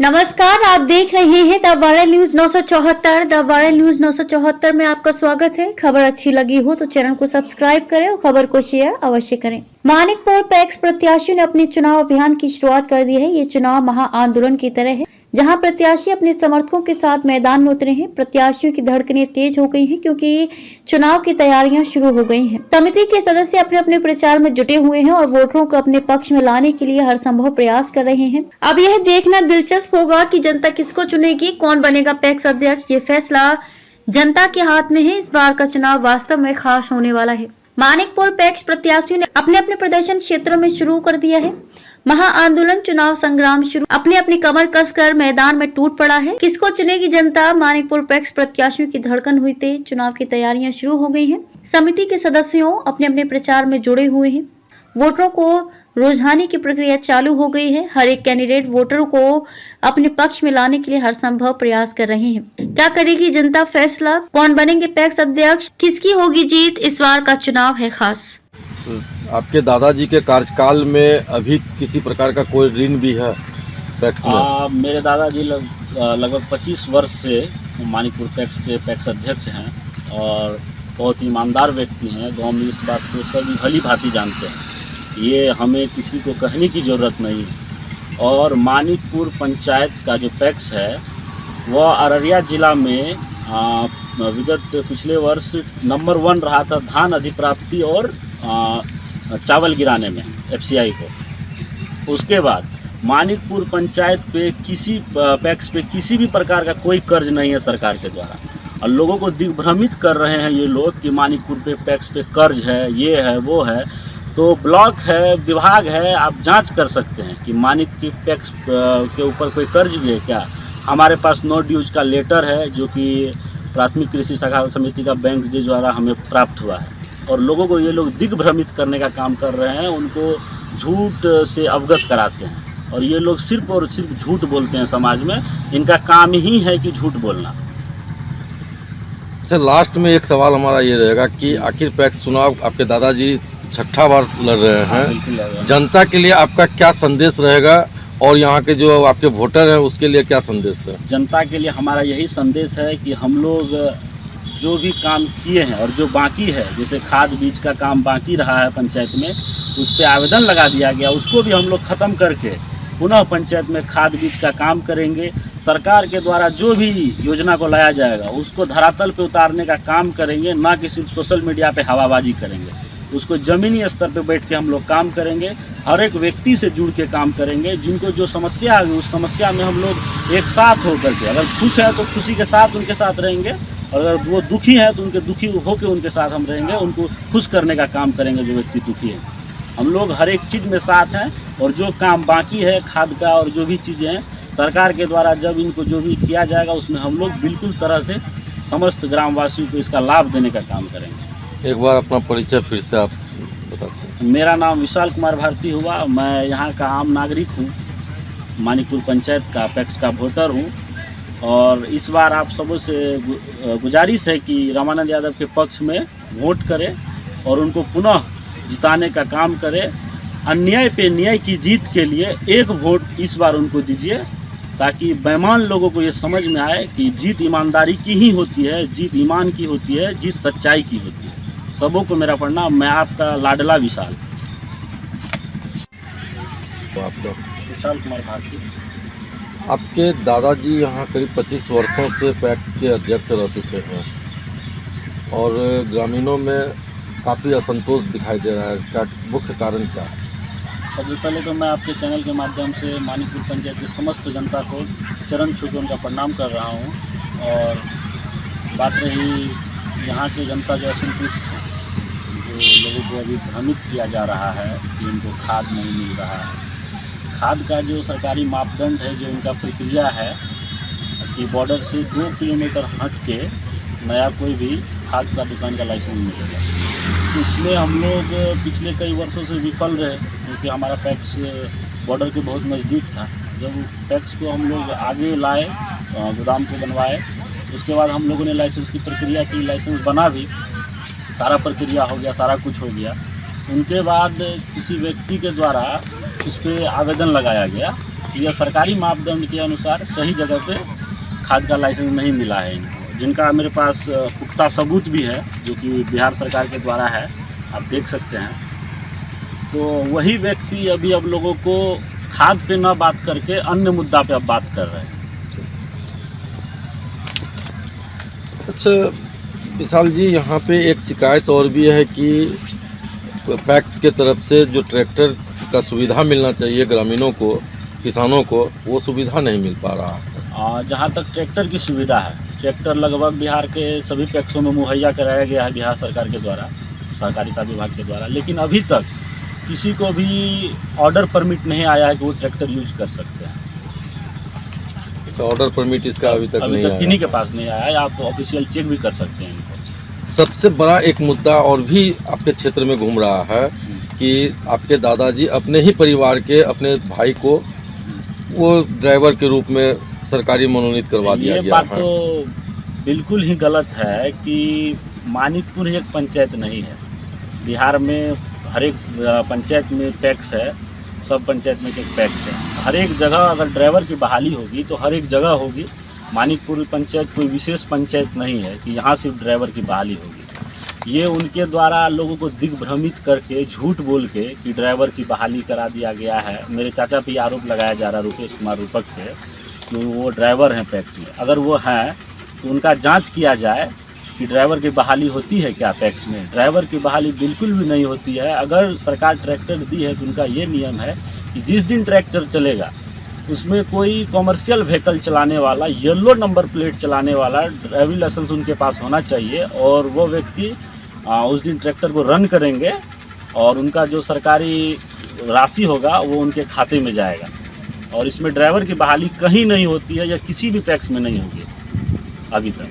नमस्कार, आप देख रहे हैं the viral news 974। The viral news 974 में आपका स्वागत है। खबर अच्छी लगी हो तो चैनल को सब्सक्राइब करें और खबर को शेयर अवश्य करें। मानिकपुर पैक्स प्रत्याशियों ने अपने चुनाव अभियान की शुरुआत कर दी है। ये चुनाव महा आंदोलन की तरह है, जहां प्रत्याशी अपने समर्थकों के साथ मैदान में उतरे हैं। प्रत्याशियों की धड़कनें तेज हो गई हैं क्योंकि चुनाव की तैयारियां शुरू हो गई हैं। समिति के सदस्य अपने अपने प्रचार में जुटे हुए हैं और वोटरों को अपने पक्ष में लाने के लिए हर संभव प्रयास कर रहे हैं। अब यह देखना दिलचस्प होगा कि जनता किसको चुनेगी, कौन बनेगा पैक्स अध्यक्ष। ये फैसला जनता के हाथ में है। इस बार का चुनाव वास्तव में खास होने वाला है। मानिकपुर पैक्स प्रत्याशियों ने अपने अपने प्रदर्शन क्षेत्रों में शुरू कर दिया है। महा आंदोलन चुनाव संग्राम शुरू अपनी अपनी कमर कसकर मैदान में टूट पड़ा है। किसको चुनेगी जनता, मानिकपुर पैक्स प्रत्याशियों की धड़कन हुई तेज। चुनाव की तैयारियां शुरू हो गई हैं। समिति के सदस्यों अपने अपने प्रचार में जुड़े हुए हैं। वोटरों को रुझाने की प्रक्रिया चालू हो गई है। हर एक कैंडिडेट वोटरों को अपने पक्ष में लाने के लिए हर संभव प्रयास कर रहे हैं। क्या करेगी जनता फैसला, कौन बनेंगे पैक्स अध्यक्ष, किसकी होगी जीत, इस बार का चुनाव है खास। आपके दादाजी के कार्यकाल में अभी किसी प्रकार का कोई ऋण भी है पैक्स में? मेरे दादाजी लगभग 25 वर्ष से मानिकपुर पैक्स के पैक्स अध्यक्ष हैं और बहुत ईमानदार व्यक्ति हैं। गांव में इस बात को सभी भली भांति जानते हैं, ये हमें किसी को कहने की ज़रूरत नहीं। और मानिकपुर पंचायत का जो पैक्स है वह अररिया ज़िला में विगत पिछले वर्ष नंबर 1 रहा था धान अधिप्राप्ति और चावल गिराने में FCI को। उसके बाद मानिकपुर पंचायत पे किसी पैक्स पे किसी भी प्रकार का कोई कर्ज नहीं है सरकार के द्वारा। और लोगों को दिग्भ्रमित कर रहे हैं ये लोग कि मानिकपुर पे पैक्स पे कर्ज है, ये है, वो है। तो ब्लॉक है, विभाग है, आप जांच कर सकते हैं कि मानिकपुर पैक्स के ऊपर कोई कर्ज भी है क्या। हमारे पास नो ड्यूज का लेटर है जो कि प्राथमिक कृषि शाखा समिति का बैंक के द्वारा हमें प्राप्त हुआ है। और लोगों को ये लोग दिग्भ्रमित करने का काम कर रहे हैं, उनको झूठ से अवगत कराते हैं। और ये लोग सिर्फ और सिर्फ झूठ बोलते हैं समाज में, इनका काम ही है कि झूठ बोलना। अच्छा, लास्ट में एक सवाल हमारा ये रहेगा कि आखिर पैक्स चुनाव आपके दादाजी 6ठा बार लड़ रहे हैं, जनता के लिए आपका क्या संदेश रहेगा और यहाँ के जो आपके वोटर हैं उसके लिए क्या संदेश है? जनता के लिए हमारा यही संदेश है कि हम लोग जो भी काम किए हैं और जो बाकी है, जैसे खाद बीज का काम बाकी रहा है पंचायत में, उस पर आवेदन लगा दिया गया, उसको भी हम लोग ख़त्म करके पुनः पंचायत में खाद बीज का काम करेंगे। सरकार के द्वारा जो भी योजना को लाया जाएगा उसको धरातल पे उतारने का काम करेंगे, ना कि सिर्फ सोशल मीडिया पे हवाबाजी करेंगे। उसको ज़मीनी स्तर पे बैठ के हम लोग काम करेंगे, हर एक व्यक्ति से जुड़ के काम करेंगे। जिनको जो समस्या है उस समस्या में हम लोग एक साथ होकर के, अगर खुश है तो खुशी के साथ उनके साथ रहेंगे, और अगर वो दुखी है तो उनके दुखी होकर उनके साथ हम रहेंगे, उनको खुश करने का काम करेंगे। जो व्यक्ति दुखी है, हम लोग हर एक चीज़ में साथ हैं। और जो काम बाकी है खाद का और जो भी चीज़ें हैं सरकार के द्वारा जब इनको जो भी किया जाएगा उसमें हम लोग बिल्कुल तरह से समस्त ग्रामवासियों को इसका लाभ देने का काम करेंगे। एक बार अपना परिचय फिर से आप बताते हैं। मेरा नाम विशाल कुमार भारती हुआ, मैं यहाँ का आम नागरिक हूँ, मानिकपुर पंचायत का पैक्स का वोटर हूँ। और इस बार आप सबों से गुजारिश है कि रामानंद यादव के पक्ष में वोट करें और उनको पुनः जिताने का काम करें। अन्याय पे न्याय की जीत के लिए एक वोट इस बार उनको दीजिए, ताकि बेईमान लोगों को ये समझ में आए कि जीत ईमानदारी की ही होती है, जीत ईमान की होती है, जीत सच्चाई की होती है। सबों को मेरा प्रणाम। मैं आपका लाडला विशाल। तो आपका विशाल कुमार भारती। आपके दादाजी यहाँ करीब 25 वर्षों से पैक्स के अध्यक्ष रह चुके हैं और ग्रामीणों में काफ़ी असंतोष दिखाई दे रहा है। इसका मुख्य कारण क्या है? सबसे पहले तो मैं आपके चैनल के माध्यम से मानिकपुर पंचायत की समस्त जनता को चरण छू के उनका प्रणाम कर रहा हूँ। और बात रही यहाँ की जनता जो असंतुष्ट है, जो लोगों को अभी भ्रमित किया जा रहा है कि उनको खाद नहीं मिल रहा है। खाद का जो सरकारी मापदंड है, जो उनका प्रक्रिया है कि बॉर्डर से 2 किलोमीटर हट के नया कोई भी खाद का दुकान का लाइसेंस मिलेगा। इसमें हम लोग पिछले कई वर्षों से विफल रहे, क्योंकि हमारा पैक्स बॉर्डर के बहुत नज़दीक था। जब पैक्स को हम लोग आगे लाए, गोदाम को बनवाए, उसके बाद हम लोगों ने लाइसेंस की प्रक्रिया की, लाइसेंस बना भी, सारा प्रक्रिया हो गया, सारा कुछ हो गया। उनके बाद किसी व्यक्ति के द्वारा इस पर आवेदन लगाया गया यह सरकारी मापदंड के अनुसार सही जगह पे खाद का लाइसेंस नहीं मिला है इनको, जिनका मेरे पास पुख्ता सबूत भी है, जो कि बिहार सरकार के द्वारा है, आप देख सकते हैं। तो वही व्यक्ति अभी अब लोगों को खाद पे न बात करके अन्य मुद्दा पे अब बात कर रहे हैं। अच्छा विशाल जी, यहाँ पे एक शिकायत और भी है कि पैक्स के तरफ से जो ट्रैक्टर का सुविधा मिलना चाहिए ग्रामीणों को, किसानों को, वो सुविधा नहीं मिल पा रहा है। जहाँ तक ट्रैक्टर की सुविधा है, ट्रैक्टर लगभग बिहार के सभी पैक्सों में मुहैया कराया गया है बिहार सरकार के द्वारा, सहकारिता विभाग के द्वारा, लेकिन अभी तक किसी को भी ऑर्डर परमिट नहीं आया है कि वो ट्रैक्टर यूज कर सकते हैं। ऑर्डर परमिट इसका अभी तक नहीं आया, किन्हीं के पास नहीं आया है। आप ऑफिशियल चेक भी कर सकते हैं इनको। सबसे बड़ा एक मुद्दा और भी आपके क्षेत्र में घूम रहा है कि आपके दादाजी अपने ही परिवार के अपने भाई को वो ड्राइवर के रूप में सरकारी मनोनीत करवा दिया गया है। ये बात तो बिल्कुल ही गलत है कि मानिकपुर एक पंचायत नहीं है। बिहार में हर एक पंचायत में टैक्स है, सब पंचायत में एक टैक्स है। हर एक जगह अगर ड्राइवर की बहाली होगी तो हर एक जगह होगी। मानिकपुर पंचायत कोई विशेष पंचायत नहीं है कि यहाँ सिर्फ ड्राइवर की बहाली होगी। ये उनके द्वारा लोगों को दिग्भ्रमित करके झूठ बोल के कि ड्राइवर की बहाली करा दिया गया है। मेरे चाचा पे आरोप लगाया जा रहा है रुकेश कुमार रूपक पे कि वो ड्राइवर हैं पैक्स में। अगर वो हैं तो उनका जांच किया जाए कि ड्राइवर की बहाली होती है क्या पैक्स में। ड्राइवर की बहाली बिल्कुल भी नहीं होती है। अगर सरकार ट्रैक्टर दी है तो उनका ये नियम है कि जिस दिन ट्रैक्टर चलेगा उसमें कोई कॉमर्शियल व्हीकल चलाने वाला, येलो नंबर प्लेट चलाने वाला ड्राइविंग लाइसेंस उनके पास होना चाहिए, और वो व्यक्ति उस दिन ट्रैक्टर को रन करेंगे और उनका जो सरकारी राशि होगा वो उनके खाते में जाएगा। और इसमें ड्राइवर की बहाली कहीं नहीं होती है या किसी भी पैक्स में नहीं होगी अभी तक।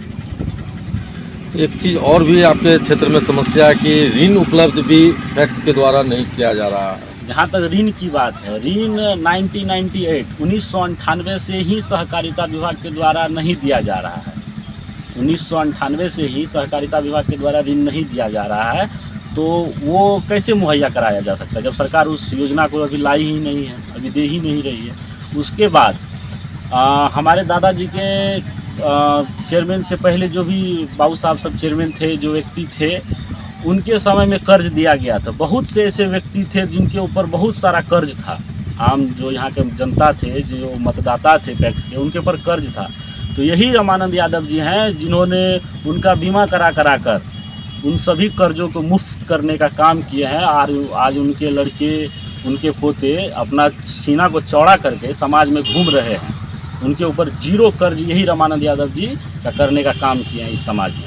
एक चीज़ और भी आपके क्षेत्र में समस्या है कि ऋण उपलब्ध भी पैक्स के द्वारा नहीं किया जा रहा है। जहाँ तक ऋण की बात है, ऋण 1998 से ही सहकारिता विभाग के द्वारा नहीं दिया जा रहा है। 1998 से ही सहकारिता विभाग के द्वारा ऋण नहीं दिया जा रहा है, तो वो कैसे मुहैया कराया जा सकता है जब सरकार उस योजना को अभी लाई ही नहीं है, अभी दे ही नहीं रही है। उसके बाद हमारे दादाजी के चेयरमैन से पहले जो भी बाबू साहब सब चेयरमैन थे, जो व्यक्ति थे, उनके समय में कर्ज दिया गया था। बहुत से ऐसे व्यक्ति थे जिनके ऊपर बहुत सारा कर्ज था। आम जो यहाँ के जनता थे, जो मतदाता थे पैक्स के, उनके ऊपर कर्ज था। तो यही रामानंद यादव जी हैं जिन्होंने उनका बीमा करा कर उन सभी कर्जों को मुफ्त करने का काम किए हैं। आज उनके लड़के, उनके पोते अपना सीना को चौड़ा करके समाज में घूम रहे हैं। उनके ऊपर जीरो कर्ज यही रामानंद यादव जी का करने का काम किए हैं इस समाज में।